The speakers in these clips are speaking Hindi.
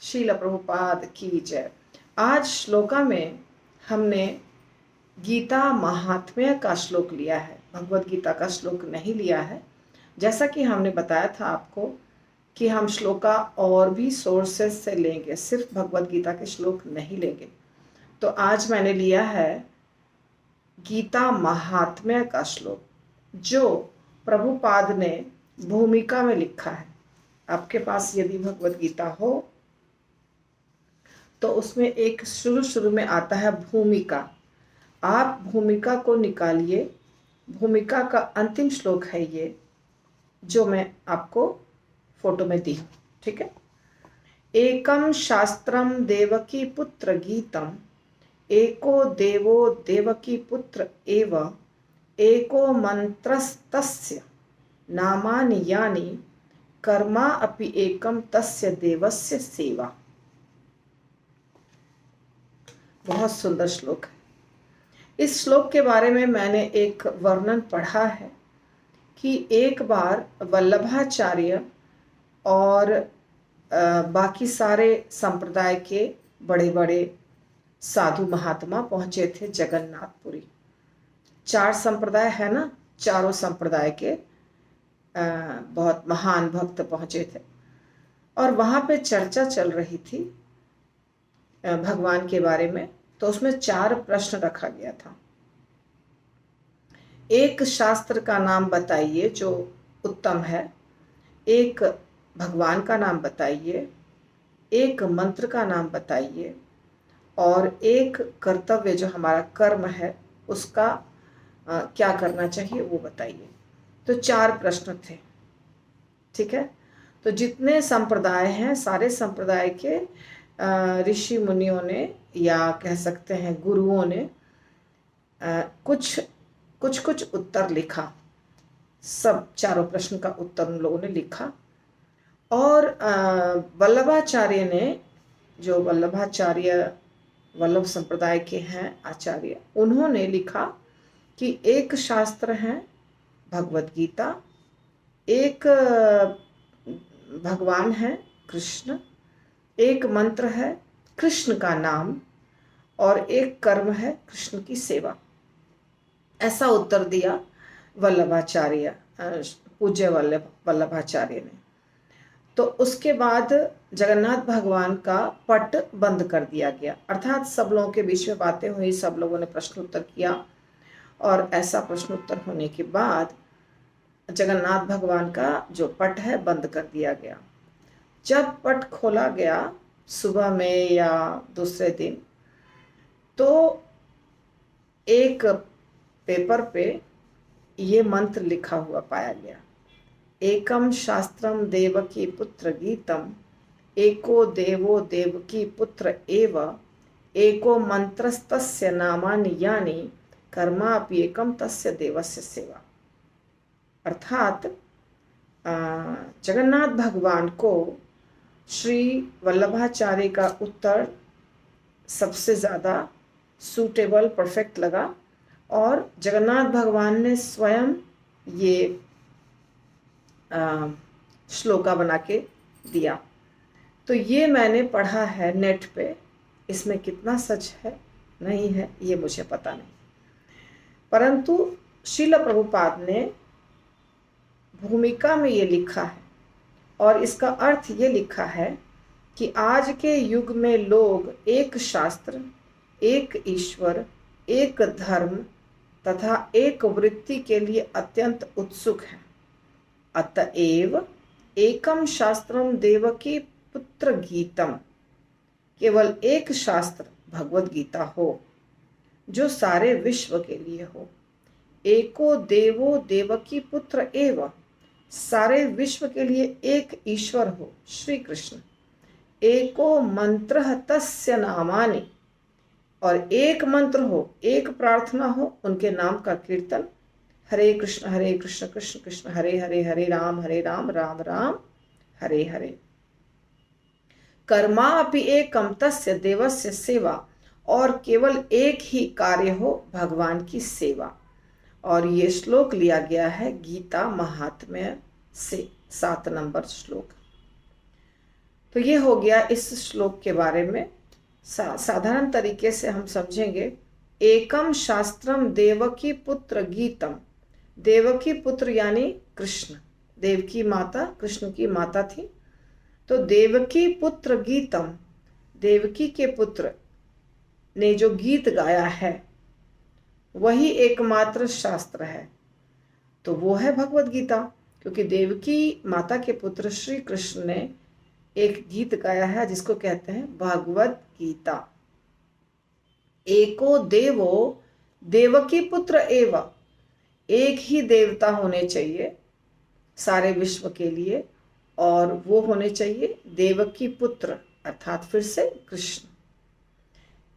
श्रील प्रभुपाद की जय। आज श्लोका में हमने गीता महात्म्य का श्लोक लिया है, भगवत गीता का श्लोक नहीं लिया है। जैसा कि हमने बताया था आपको कि हम श्लोका और भी सोर्सेस से लेंगे, सिर्फ भगवत गीता के श्लोक नहीं लेंगे। तो आज मैंने लिया है गीता महात्म्य का श्लोक, जो प्रभुपाद ने भूमिका में लिखा है। आपके पास यदि भगवत गीता हो तो उसमें एक शुरू में आता है भूमिका। आप भूमिका को निकालिए। भूमिका का अंतिम श्लोक है ये, जो मैं आपको फोटो में दी हूँ। ठीक है। एकम शास्त्रम देवकी पुत्र गीतम, एको देवो देवकी पुत्र एव, एको मंत्रस्तस्य नामानि यानि, कर्मा अपि एकम तस्य देवस्य सेवा। बहुत सुंदर श्लोक है। इस श्लोक के बारे में मैंने एक वर्णन पढ़ा है कि एक बार वल्लभाचार्य और बाकी सारे संप्रदाय के बड़े बड़े साधु महात्मा पहुंचे थे जगन्नाथपुरी। 4 संप्रदाय है ना, चारों संप्रदाय के बहुत महान भक्त पहुंचे थे और वहां पे चर्चा चल रही थी भगवान के बारे में। तो उसमें 4 प्रश्न रखा गया था। एक शास्त्र का नाम बताइए जो उत्तम है, एक भगवान का नाम बताइए, एक मंत्र का नाम बताइए, और एक कर्तव्य जो हमारा कर्म है उसका क्या करना चाहिए वो बताइए। तो 4 प्रश्न थे। ठीक है। तो जितने संप्रदाय हैं, सारे संप्रदाय के ऋषि मुनियों ने या कह सकते हैं गुरुओं ने कुछ उत्तर लिखा। सब 4 प्रश्न का उत्तर उन लोगों ने लिखा। और वल्लभाचार्य ने, जो वल्लभ संप्रदाय के हैं आचार्य, उन्होंने लिखा कि एक शास्त्र है भगवत गीता, एक भगवान है कृष्ण, एक मंत्र है कृष्ण का नाम, और एक कर्म है कृष्ण की सेवा। ऐसा उत्तर दिया वल्लभाचार्य, पूज्य वल्लभाचार्य ने। तो उसके बाद जगन्नाथ भगवान का पट बंद कर दिया गया, अर्थात सब लोगों के बीच में बातें हुई, सब लोगों ने प्रश्न उत्तर किया, और ऐसा प्रश्न उत्तर होने के बाद जगन्नाथ भगवान का जो पट है बंद कर दिया गया। जब पट खोला गया सुबह में या दूसरे दिन, तो एक पेपर पे ये मंत्र लिखा हुआ पाया गया, एकम शास्त्रम देवकी पुत्र गीतम, एको देवो देवकी पुत्र एव, एको मंत्रस्तस्य नामानि यानि, कर्मापि एकम तस्य देवस्य सेवा। अर्थात जगन्नाथ भगवान को श्री वल्लभाचार्य का उत्तर सबसे ज़्यादा सूटेबल, परफेक्ट लगा, और जगन्नाथ भगवान ने स्वयं ये श्लोका बना के दिया। तो ये मैंने पढ़ा है नेट पे। इसमें कितना सच है नहीं है ये मुझे पता नहीं, परंतु श्रील प्रभुपाद ने भूमिका में ये लिखा है, और इसका अर्थ ये लिखा है कि आज के युग में लोग एक शास्त्र, एक ईश्वर, एक धर्म तथा एक वृत्ति के लिए अत्यंत उत्सुक हैं। अतएव एकम शास्त्रम देवकी पुत्र गीतम, केवल एक शास्त्र भगवत गीता हो जो सारे विश्व के लिए हो। एको देवो देवकी पुत्र एव, सारे विश्व के लिए एक ईश्वर हो श्री कृष्ण। एको मंत्र तस्य नामानि, और एक मंत्र हो, एक प्रार्थना हो, उनके नाम का कीर्तन। हरे कृष्ण कृष्ण कृष्ण हरे हरे, हरे राम राम राम हरे हरे। कर्मा अपि एकम तस्य देवस्य सेवा, और केवल एक ही कार्य हो भगवान की सेवा। और ये श्लोक लिया गया है गीता महात्म्य से, 7 नंबर श्लोक। तो ये हो गया इस श्लोक के बारे में। साधारण तरीके से हम समझेंगे। एकम शास्त्रम देवकी पुत्र गीतम। देवकी पुत्र यानी कृष्ण, देवकी माता कृष्ण की माता थी। तो देवकी पुत्र गीतम, देवकी के पुत्र ने जो गीत गाया है वही एकमात्र शास्त्र है, तो वो है भगवत गीता। क्योंकि देवकी माता के पुत्र श्री कृष्ण ने एक गीत गाया है जिसको कहते हैं भगवत गीता। एको देवो देवकी पुत्र एव, एक ही देवता होने चाहिए सारे विश्व के लिए, और वो होने चाहिए देवकी पुत्र अर्थात फिर से कृष्ण।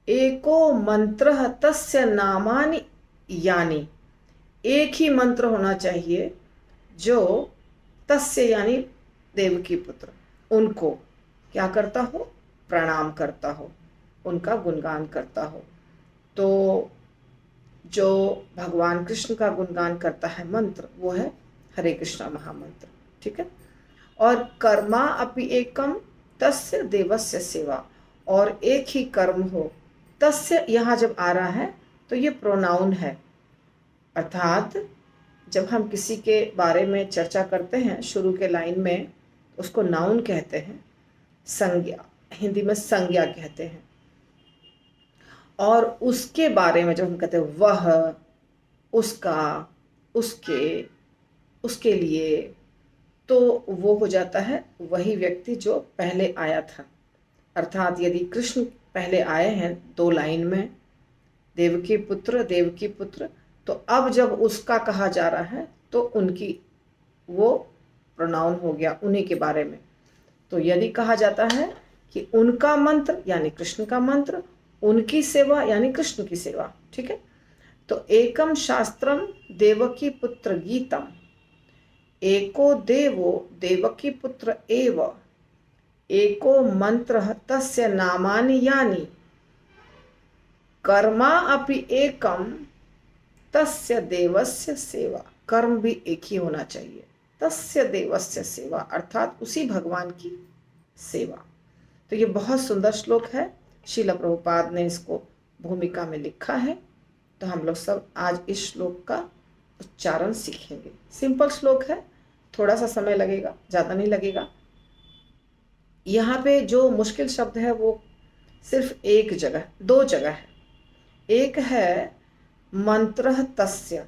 एको मंत्र तस्य नामानि यानी, एक ही मंत्र होना चाहिए जो तस्य यानी देवकी पुत्र उनको क्या करता हो, प्रणाम करता हो, उनका गुणगान करता हो। तो जो भगवान कृष्ण का गुणगान करता है मंत्र वो है हरे कृष्णा महामंत्र, ठीक है। और कर्मा अपि एकम तस्य देवस्य सेवा, और एक ही कर्म हो। तस्य यहाँ जब आ रहा है तो ये प्रोनाउन है, अर्थात जब हम किसी के बारे में चर्चा करते हैं शुरू के लाइन में उसको नाउन कहते हैं, संज्ञा, हिंदी में संज्ञा कहते हैं। और उसके बारे में जब हम कहते हैं वह, उसका, उसके, उसके लिए, तो वो हो जाता है वही व्यक्ति जो पहले आया था। अर्थात यदि कृष्ण पहले आए हैं 2 लाइन में, देवकी पुत्र देवकी पुत्र, तो अब जब उसका कहा जा रहा है तो उनकी वो प्रोनाउन हो गया उन्हीं के बारे में। तो यदि कहा जाता है कि उनका मंत्र यानी कृष्ण का मंत्र, उनकी सेवा यानी कृष्ण की सेवा, ठीक है। तो एकम शास्त्रम देवकी पुत्र गीतम, एको देवो देवकी पुत्र एव, एको मंत्र तस्य नामानि यानि, कर्मा अपि एकम तस्य देवस्य सेवा। कर्म भी एक ही होना चाहिए, तस्य देवस्य सेवा अर्थात उसी भगवान की सेवा। तो ये बहुत सुंदर श्लोक है, श्रील प्रभुपाद ने इसको भूमिका में लिखा है। तो हम लोग सब आज इस श्लोक का उच्चारण सीखेंगे। सिंपल श्लोक है, थोड़ा सा समय लगेगा, ज़्यादा नहीं लगेगा। यहाँ पे जो मुश्किल शब्द है वो सिर्फ एक जगह, 2 जगह है। एक है मंत्र तस्य।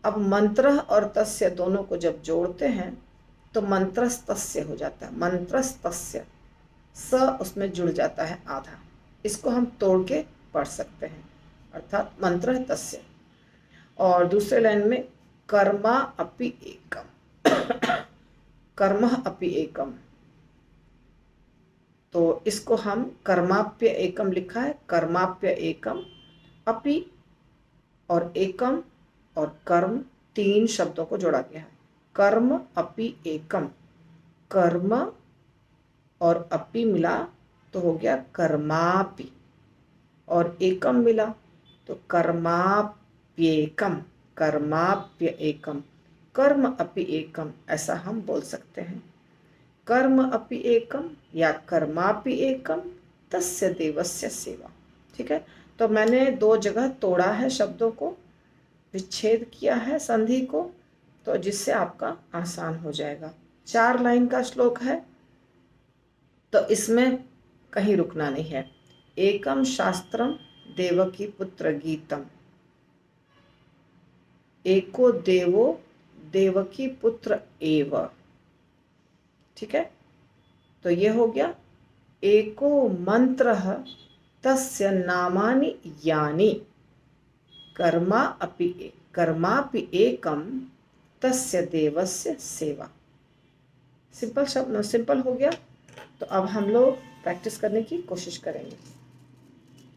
अब मंत्र और तस्य दोनों को जब जोड़ते हैं तो मंत्रस्तस्य हो जाता है, मंत्रस्तस्य, स उसमें जुड़ जाता है आधा। इसको हम तोड़ के पढ़ सकते हैं, अर्थात मंत्र तस्य। और दूसरे लाइन में कर्मा अपि एकम, कर्म अपि एकम, तो इसको हम कर्माप्य एकम लिखा है, कर्माप्य एकम, अपि और एकम और कर्म 3 शब्दों को जोड़ा गया है। कर्म अपि एकम, कर्म और अपि मिला तो हो गया कर्मापि, और एकम मिला तो कर्माप्येकम, कर्माप्य एकम, कर्म अपि एकम, ऐसा हम बोल सकते हैं। कर्म अपि एकम या कर्मापि एकम तस्य देवस्य सेवा, ठीक है। तो मैंने 2 जगह तोड़ा है शब्दों को, विच्छेद किया है संधि को, तो जिससे आपका आसान हो जाएगा। 4 लाइन का श्लोक है तो इसमें कहीं रुकना नहीं है। एकम शास्त्रम देवकी पुत्र गीतम, एको देवो देवकी पुत्र एव, ठीक है। तो ये हो गया एको मंत्र तस्य नामानि यानि, कर्मापि एकम तस्य देवस्य सेवा। सिंपल शब्द, सिंपल हो गया। तो अब हम लोग प्रैक्टिस करने की कोशिश करेंगे।